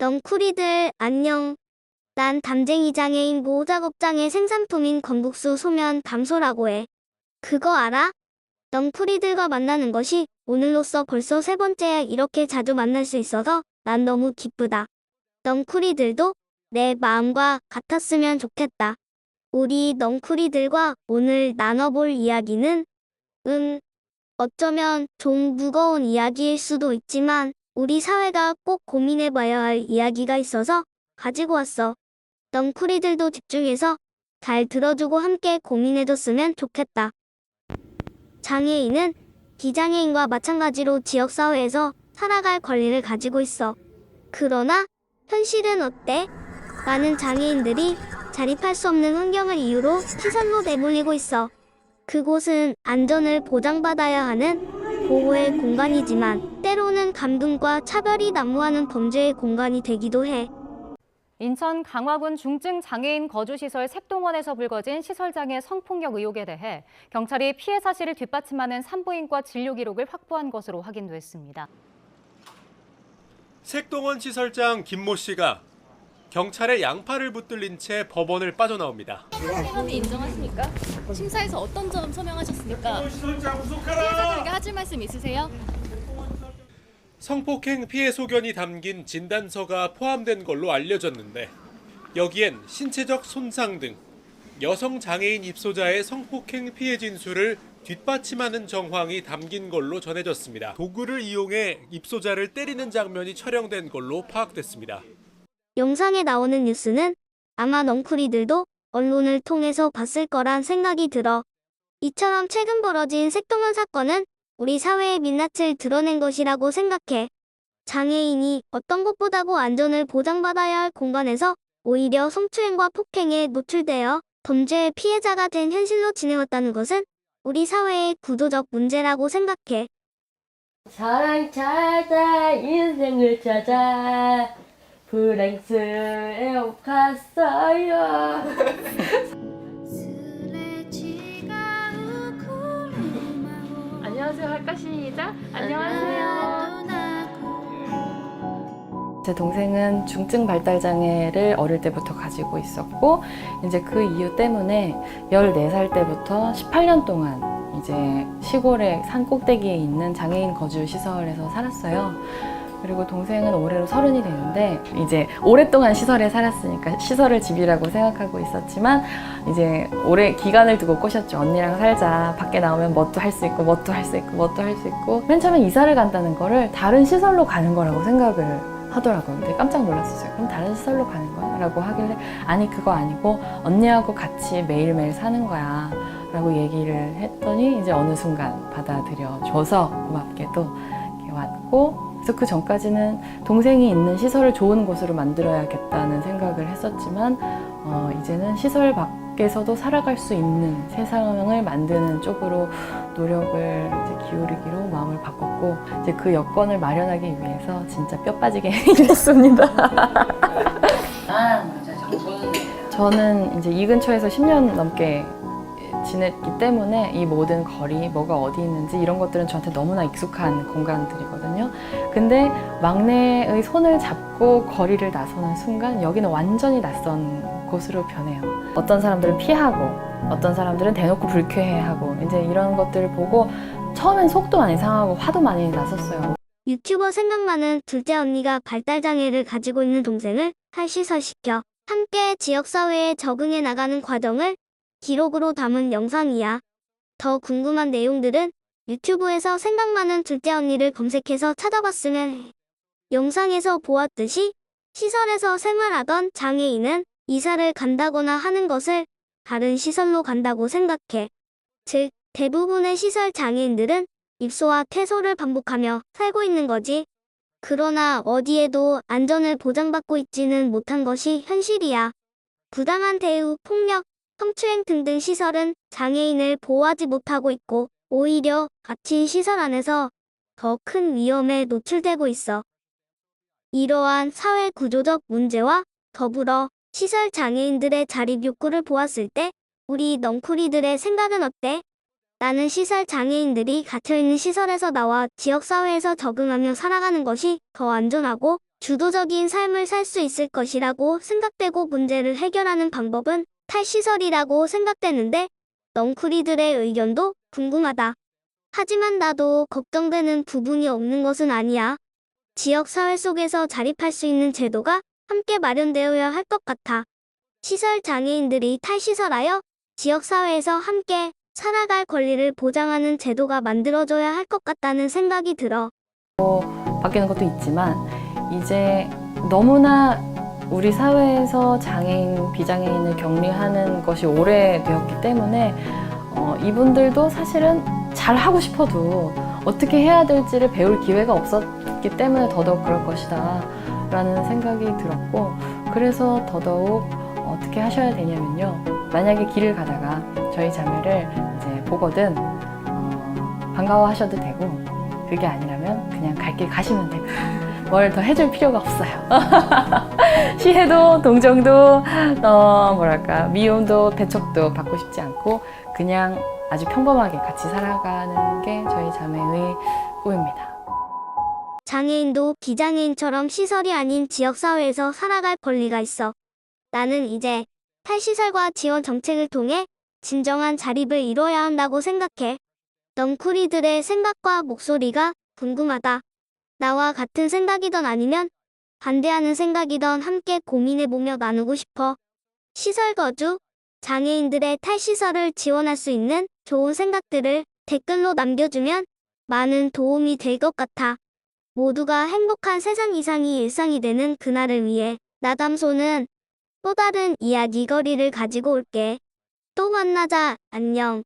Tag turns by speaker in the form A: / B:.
A: 넝쿨이들 안녕. 난 담쟁이 장애인 보호작업장의 생산품인 건국수 소면 담소라고 해. 그거 알아? 넝쿨이들과 만나는 것이 오늘로써 벌써 세 번째야. 이렇게 자주 만날 수 있어서 난 너무 기쁘다. 넝쿨이들도 내 마음과 같았으면 좋겠다. 우리 넝쿨이들과 오늘 나눠볼 이야기는 어쩌면 좀 무거운 이야기일 수도 있지만 우리 사회가 꼭 고민해봐야 할 이야기가 있어서 가지고 왔어. 넝쿨이들도 집중해서 잘 들어주고 함께 고민해줬으면 좋겠다. 장애인은 비장애인과 마찬가지로 지역사회에서 살아갈 권리를 가지고 있어. 그러나 현실은 어때? 많은 장애인들이 자립할 수 없는 환경을 이유로 시설로 내몰리고 있어. 그곳은 안전을 보장받아야 하는 보호의 공간이지만 때로는 감금과 차별이 난무하는 범죄의 공간이 되기도 해.
B: 인천 강화군 중증 장애인 거주시설 색동원에서 불거진 시설장애 성폭력 의혹에 대해 경찰이 피해 사실을 뒷받침하는 산부인과 진료 기록을 확보한 것으로 확인됐습니다.
C: 색동원 시설장 김모 씨가 경찰의 양팔을 붙들린 채 법원을 빠져나옵니다.
D: 혐의 인정하십니까? 심사에서 어떤 점 서명하셨습니까? 피해자들에게 하실 말씀 있으세요?
C: 성폭행 피해 소견이 담긴 진단서가 포함된 걸로 알려졌는데 여기엔 신체적 손상 등 여성 장애인 입소자의 성폭행 피해 진술을 뒷받침하는 정황이 담긴 걸로 전해졌습니다. 도구를 이용해 입소자를 때리는 장면이 촬영된 걸로 파악됐습니다.
A: 영상에 나오는 뉴스는 아마 넝쿨이들도 언론을 통해서 봤을 거란 생각이 들어. 이처럼 최근 벌어진 색동원 사건은 우리 사회의 민낯을 드러낸 것이라고 생각해. 장애인이 어떤 것보다도 안전을 보장받아야 할 공간에서 오히려 성추행과 폭행에 노출되어 범죄의 피해자가 된 현실로 지내왔다는 것은 우리 사회의 구조적 문제라고 생각해.
E: 사랑 찾아 인생을 찾아 프랑스에 갔어요.
D: 안녕하세요. 할까 시작. 안녕하세요.
F: 제 동생은 중증 발달 장애를 어릴 때부터 가지고 있었고 이제 그 이유 때문에 14살 때부터 18년 동안 이제 시골의 산 꼭대기에 있는 장애인 거주 시설에서 살았어요. 그리고 동생은 올해로 30이 되는데 이제 오랫동안 시설에 살았으니까 시설을 집이라고 생각하고 있었지만 이제 오래 기간을 두고 꼬셨죠. 언니랑 살자. 밖에 나오면 뭣도 할 수 있고 뭣도 할 수 있고 뭣도 할 수 있고 맨 처음에 이사를 간다는 거를 다른 시설로 가는 거라고 생각을 하더라고요. 근데 깜짝 놀랐었어요. 그럼 다른 시설로 가는 거야? 라고 하길래 아니 그거 아니고 언니하고 같이 매일매일 사는 거야 라고 얘기를 했더니 이제 어느 순간 받아들여줘서 고맙게도 이렇게 왔고 그래서 그 전까지는 동생이 있는 시설을 좋은 곳으로 만들어야겠다는 생각을 했었지만 이제는 시설 밖에서도 살아갈 수 있는 세상을 만드는 쪽으로 노력을 이제 기울이기로 마음을 바꿨고 이제 그 여건을 마련하기 위해서 진짜 뼈 빠지게 일했습니다. 저는 이제 이 근처에서 10년 넘게 지냈기 때문에 이 모든 거리, 뭐가 어디 있는지 이런 것들은 저한테 너무나 익숙한 공간들이거든요. 근데 막내의 손을 잡고 거리를 나서는 순간 여기는 완전히 낯선 곳으로 변해요. 어떤 사람들은 피하고 어떤 사람들은 대놓고 불쾌해하고 이제 이런 것들을 보고 처음엔 속도 많이 상하고 화도 많이 났었어요.
A: 유튜버 생각나는 둘째 언니가 발달장애를 가지고 있는 동생을 탈시설시켜 함께 지역사회에 적응해 나가는 과정을 기록으로 담은 영상이야. 더 궁금한 내용들은 유튜브에서 생각나는 둘째 언니를 검색해서 찾아봤으면 해. 영상에서 보았듯이 시설에서 생활하던 장애인은 이사를 간다거나 하는 것을 다른 시설로 간다고 생각해. 즉, 대부분의 시설 장애인들은 입소와 퇴소를 반복하며 살고 있는 거지. 그러나 어디에도 안전을 보장받고 있지는 못한 것이 현실이야. 부당한 대우, 폭력, 성추행 등등 시설은 장애인을 보호하지 못하고 있고 오히려 같이 시설 안에서 더 큰 위험에 노출되고 있어. 이러한 사회 구조적 문제와 더불어 시설 장애인들의 자립 욕구를 보았을 때 우리 넝쿨이들의 생각은 어때? 나는 시설 장애인들이 갇혀있는 시설에서 나와 지역사회에서 적응하며 살아가는 것이 더 안전하고 주도적인 삶을 살 수 있을 것이라고 생각되고 문제를 해결하는 방법은 탈시설이라고 생각되는데 넝쿨이들의 의견도 궁금하다. 하지만 나도 걱정되는 부분이 없는 것은 아니야. 지역사회 속에서 자립할 수 있는 제도가 함께 마련되어야 할 것 같아. 시설 장애인들이 탈시설하여 지역사회에서 함께 살아갈 권리를 보장하는 제도가 만들어져야 할 것 같다는 생각이 들어.
F: 바뀌는 것도 있지만 이제 너무나 우리 사회에서 장애인, 비장애인을 격리하는 것이 오래되었기 때문에 이분들도 사실은 잘 하고 싶어도 어떻게 해야 될지를 배울 기회가 없었기 때문에 더더욱 그럴 것이다 라는 생각이 들었고, 그래서 더더욱 어떻게 하셔야 되냐면요, 만약에 길을 가다가 저희 자매를 이제 보거든 반가워하셔도 되고, 그게 아니라면 그냥 갈 길 가시면 됩니다. 뭘 더 해줄 필요가 없어요. 시혜도 동정도 미움도 배척도 받고 싶지 않고 그냥 아주 평범하게 같이 살아가는 게 저희 자매의 꿈입니다.
A: 장애인도 비장애인처럼 시설이 아닌 지역사회에서 살아갈 권리가 있어. 나는 이제 탈시설과 지원 정책을 통해 진정한 자립을 이뤄야 한다고 생각해. 넝쿨이들의 생각과 목소리가 궁금하다. 나와 같은 생각이던 아니면 반대하는 생각이던 함께 고민해보며 나누고 싶어. 시설 거주, 장애인들의 탈시설을 지원할 수 있는 좋은 생각들을 댓글로 남겨주면 많은 도움이 될 것 같아. 모두가 행복한 세상 이상이 일상이 되는 그날을 위해 나담소는 또 다른 이야기거리를 가지고 올게. 또 만나자. 안녕.